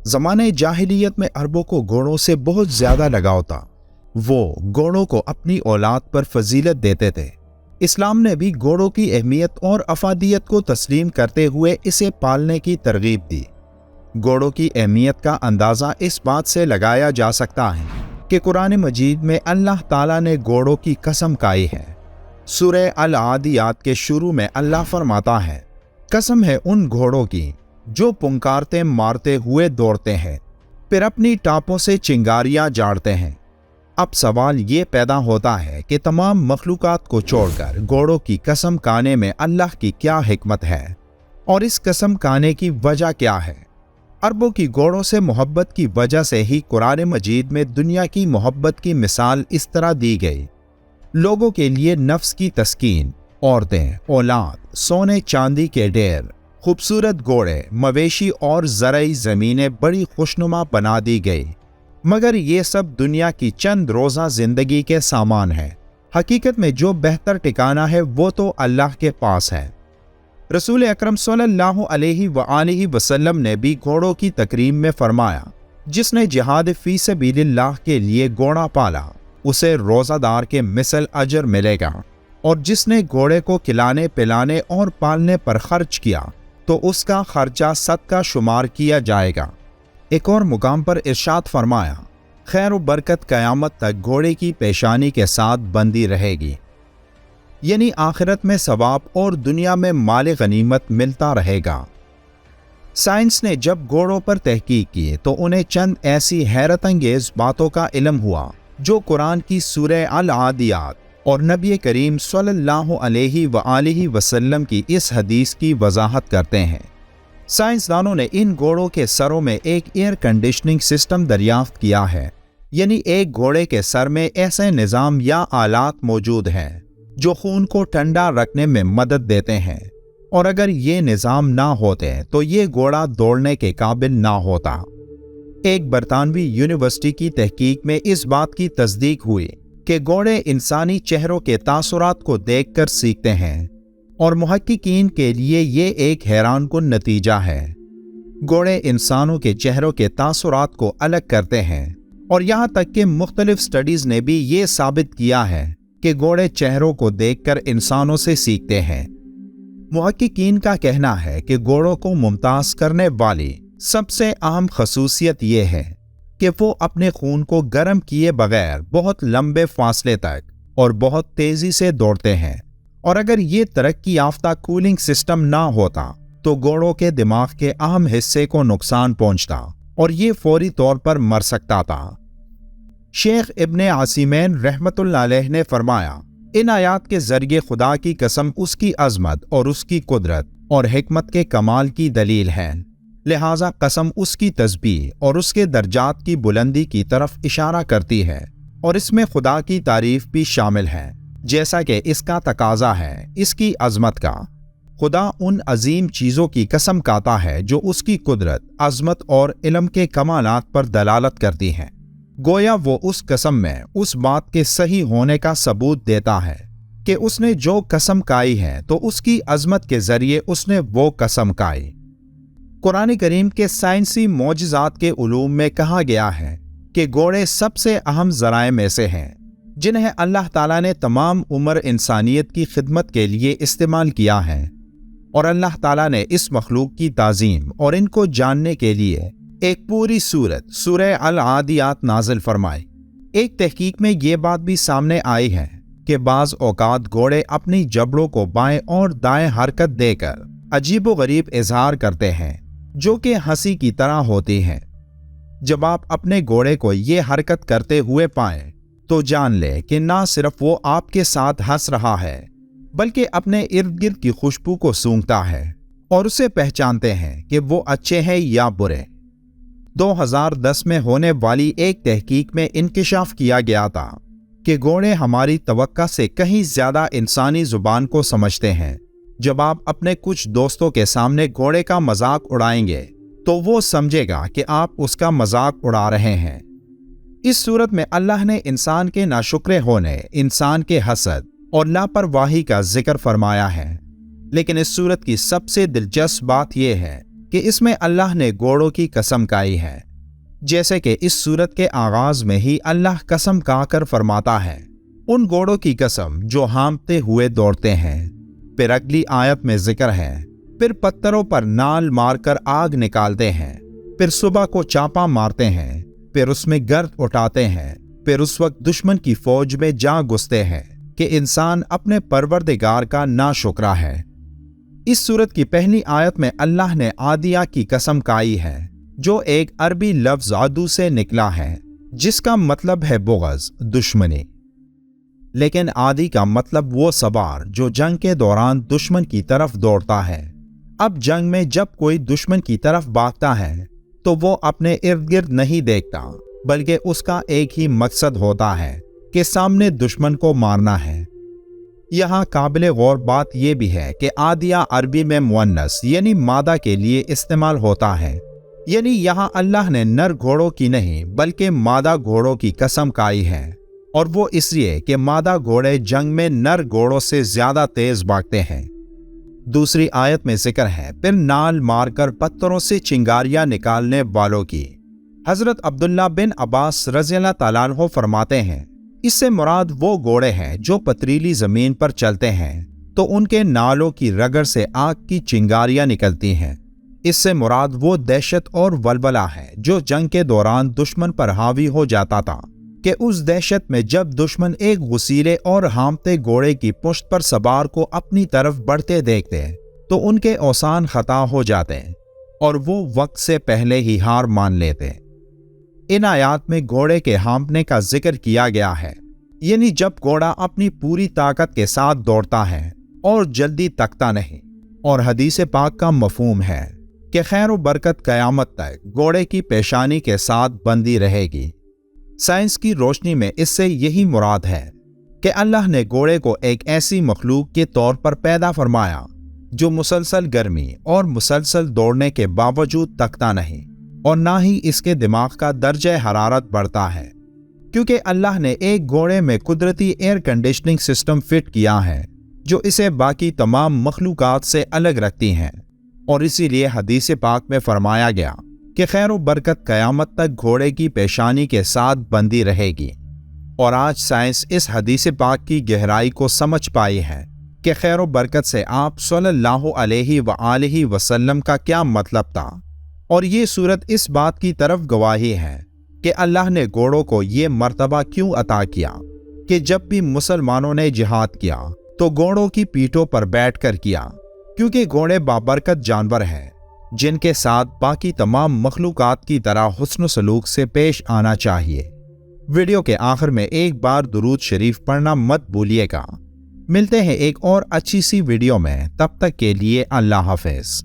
ज़माने जाहिलियत में अरबों को घोड़ों से बहुत ज़्यादा लगाव था। वो घोड़ों को अपनी औलाद पर फजीलत देते थे। इस्लाम ने भी घोड़ों की अहमियत और अफादियत को तस्लीम करते हुए इसे पालने की तरगीब दी। घोड़ों की अहमियत का अंदाज़ा इस बात से लगाया जा सकता है कि कुरान मजीद में अल्लाह ताला ने घोड़ों की कसम खाई है। सूरह अल-आदियात के शुरू में अल्लाह फरमाता है, कसम है उन घोड़ों की जो पुंकारते मारते हुए दौड़ते हैं, फिर अपनी टापों से चिंगारियां झाड़ते हैं। अब सवाल ये पैदा होता है कि तमाम मखलूकात को छोड़कर घोड़ों की कसम खाने में अल्लाह की क्या हिकमत है और इस कसम खाने की वजह क्या है। अरबों की घोड़ों से मोहब्बत की वजह से ही कुरान मजीद में दुनिया की मोहब्बत की मिसाल इस तरह दी गई। लोगों के लिए नफ्स की तस्कीन, औरतें, औलाद, सोने चांदी के ढेर, खूबसूरत घोड़े, मवेशी और ज़रई ज़मीनें बड़ी खुशनुमा बना दी गई। मगर ये सब दुनिया की चंद रोज़ा ज़िंदगी के सामान है। हकीकत में जो बेहतर ठिकाना है वो तो अल्लाह के पास है। रसूल अकरम सल्लल्लाहु अलैहि वसल्लम ने भी घोड़ों की तकरीम में फरमाया, जिसने जिहाद फी सबीलिल्लाह के लिए घोड़ा पाला उसे रोज़ादार के मिसल अजर मिलेगा, और जिसने घोड़े को खिलाने पिलाने और पालने पर खर्च किया तो उसका खर्चा सदका शुमार किया जाएगा। एक और मुकाम पर इरशाद फरमाया, खैर व बरकत क़यामत तक घोड़े की पेशानी के साथ बंदी रहेगी, यानी आखिरत में सवाब और दुनिया में माल गनीमत मिलता रहेगा। साइंस ने जब घोड़ों पर तहकीक की तो उन्हें चंद ऐसी हैरत अंगेज बातों का इल्म हुआ जो कुरान की सूरह अल-आदियात और नबी करीम सल्लल्लाहु अलैहि वसल्लम की इस हदीस की वजाहत करते हैं। साइंसदानों ने इन घोड़ों के सरों में एक एयर कंडीशनिंग सिस्टम दरियाफ्त किया है, यानी एक घोड़े के सर में ऐसे निज़ाम या आलात मौजूद हैं जो खून को ठंडा रखने में मदद देते हैं, और अगर ये निज़ाम ना होते तो ये घोड़ा दौड़ने के काबिल ना होता। एक बरतानवी यूनिवर्सिटी की तहकीक में इस बात की तस्दीक हुई कि घोड़े इंसानी चेहरों के तासुरात को देखकर सीखते हैं, और मुहक्किकीन के लिए ये एक हैरानकुन नतीजा है। घोड़े इंसानों के चेहरों के तासुरात को अलग करते हैं, और यहाँ तक कि मुख्तलिफ स्टडीज़ ने भी ये साबित किया है कि घोड़े चेहरों को देखकर इंसानों से सीखते हैं। मुहक्किकीन का कहना है कि घोड़ों को मुमताज़ करने वाली सबसे अहम खसूसियत ये है कि वो अपने खून को गर्म किए बगैर बहुत लंबे फासले तक और बहुत तेज़ी से दौड़ते हैं, और अगर ये तरक्की याफ्ता कूलिंग सिस्टम ना होता तो घोड़ों के दिमाग के अहम हिस्से को नुकसान पहुंचता और ये फौरी तौर पर मर सकता था। शेख इब्ने आसिमैन रहमतुल्लाह अलैह ने फरमाया, इन आयात के जरिए खुदा की कसम उसकी अजमत और उसकी कुदरत और हिकमत के कमाल की दलील है, लिहाजा कसम उसकी तस्बीह और उसके दर्जात की बुलंदी की तरफ इशारा करती है, और इसमें खुदा की तारीफ भी शामिल है, जैसा कि इसका तकाजा है इसकी अजमत का। खुदा उन अजीम चीज़ों की कसम खाता है जो उसकी कुदरत, अजमत और इल्म के कमालात पर दलालत करती हैं। गोया वो उस कसम में उस बात के सही होने का सबूत देता है कि उसने जो कसम खाई है तो उसकी अजमत के जरिए उसने वो कसम खाई। कुरान करीम के साइंसी मौजज़ात के उलूम में कहा गया है कि घोड़े सबसे अहम ज़राए में से हैं जिन्हें अल्लाह ताला ने तमाम उम्र इंसानियत की खिदमत के लिए इस्तेमाल किया है, और अल्लाह ताला ने इस मखलूक की ताज़ीम और इनको जानने के लिए एक पूरी सूरत सूरह अल-आदियात नाज़िल फरमाई। एक तहकीक में ये बात भी सामने आई है कि बाज़ औकात घोड़े अपनी जबड़ों को बाएं और दाएं हरकत देकर अजीब व गरीब इजहार करते हैं जो कि हंसी की तरह होती है। जब आप अपने घोड़े को ये हरकत करते हुए पाएं तो जान ले कि ना सिर्फ वो आपके साथ हंस रहा है बल्कि अपने इर्द गिर्द की खुशबू को सूंघता है, और उसे पहचानते हैं कि वो अच्छे हैं या बुरे। 2010 में होने वाली एक तहकीक में इंकिशाफ किया गया था कि घोड़े हमारी तवक्का से कहीं ज्यादा इंसानी जुबान को समझते हैं। जब आप अपने कुछ दोस्तों के सामने घोड़े का मजाक उड़ाएंगे तो वो समझेगा कि आप उसका मजाक उड़ा रहे हैं। इस सूरत में अल्लाह ने इंसान के नाशुक्रे होने, इंसान के हसद और लापरवाही का जिक्र फरमाया है, लेकिन इस सूरत की सबसे दिलचस्प बात यह है कि کہ اس میں اللہ نے گھوڑوں کی قسم کھائی ہے، جیسے کہ اس سورت کے آغاز میں ہی اللہ قسم کھا کر فرماتا ہے، ان گھوڑوں کی قسم جو ہانپتے ہوئے دوڑتے ہیں۔ پھر اگلی آیت میں ذکر ہے، پھر پتھروں پر نال مار کر آگ نکالتے ہیں، پھر صبح کو چاپا مارتے ہیں، پھر اس میں گرد اٹھاتے ہیں، پھر اس وقت دشمن کی فوج میں جا گھستے ہیں کہ انسان اپنے پروردگار کا ناشکرا ہے۔ اس سورت کی پہلی آیت میں اللہ نے عادیہ کی قسم کھائی ہے، جو ایک عربی لفظ عدو سے نکلا ہے، جس کا مطلب ہے بغض، دشمنی۔ لیکن عادی کا مطلب وہ سوار جو جنگ کے دوران دشمن کی طرف دوڑتا ہے۔ اب جنگ میں جب کوئی دشمن کی طرف بھاگتا ہے تو وہ اپنے ارد گرد نہیں دیکھتا، بلکہ اس کا ایک ہی مقصد ہوتا ہے کہ سامنے دشمن کو مارنا ہے۔ یہاں قابل غور بات یہ بھی ہے کہ عادیہ عربی میں مؤنث یعنی مادہ کے لیے استعمال ہوتا ہے، یعنی یہاں اللہ نے نر گھوڑوں کی نہیں بلکہ مادہ گھوڑوں کی قسم کھائی ہے، اور وہ اس لیے کہ مادہ گھوڑے جنگ میں نر گھوڑوں سے زیادہ تیز بھاگتے ہیں۔ دوسری آیت میں ذکر ہے، پھر نال مار کر پتھروں سے چنگاریاں نکالنے والوں کی۔ حضرت عبداللہ بن عباس رضی اللہ تعالیٰ عنہ فرماتے ہیں، اس سے مراد وہ گھوڑے ہیں جو پتریلی زمین پر چلتے ہیں تو ان کے نالوں کی رگڑ سے آگ کی چنگاریاں نکلتی ہیں۔ اس سے مراد وہ دہشت اور ولولہ ہے جو جنگ کے دوران دشمن پر حاوی ہو جاتا تھا، کہ اس دہشت میں جب دشمن ایک غسیلے اور ہانپتے گھوڑے کی پشت پر سوار کو اپنی طرف بڑھتے دیکھتے تو ان کے اوسان خطا ہو جاتے اور وہ وقت سے پہلے ہی ہار مان لیتے۔ ان آیات میں گھوڑے کے ہانپنے کا ذکر کیا گیا ہے، یعنی جب گھوڑا اپنی پوری طاقت کے ساتھ دوڑتا ہے اور جلدی تکتا نہیں۔ اور حدیث پاک کا مفہوم ہے کہ خیر و برکت قیامت تک گھوڑے کی پیشانی کے ساتھ بندھی رہے گی۔ سائنس کی روشنی میں اس سے یہی مراد ہے کہ اللہ نے گھوڑے کو ایک ایسی مخلوق کے طور پر پیدا فرمایا جو مسلسل گرمی اور مسلسل دوڑنے کے باوجود تکتا نہیں، اور نہ ہی اس کے دماغ کا درجہ حرارت بڑھتا ہے، کیونکہ اللہ نے ایک گھوڑے میں قدرتی ایئر کنڈیشننگ سسٹم فٹ کیا ہے جو اسے باقی تمام مخلوقات سے الگ رکھتی ہیں۔ اور اسی لیے حدیث پاک میں فرمایا گیا کہ خیر و برکت قیامت تک گھوڑے کی پیشانی کے ساتھ بندھی رہے گی۔ اور آج سائنس اس حدیث پاک کی گہرائی کو سمجھ پائی ہے کہ خیر و برکت سے آپ صلی اللہ علیہ وآلہ وسلم کا کیا مطلب تھا، اور یہ صورت اس بات کی طرف گواہی ہے کہ اللہ نے گھوڑوں کو یہ مرتبہ کیوں عطا کیا کہ جب بھی مسلمانوں نے جہاد کیا تو گھوڑوں کی پیٹھوں پر بیٹھ کر کیا، کیونکہ گھوڑے بابرکت جانور ہیں جن کے ساتھ باقی تمام مخلوقات کی طرح حسن و سلوک سے پیش آنا چاہیے۔ ویڈیو کے آخر میں ایک بار درود شریف پڑھنا مت بھولیے گا۔ ملتے ہیں ایک اور اچھی سی ویڈیو میں، تب تک کے لیے اللہ حافظ۔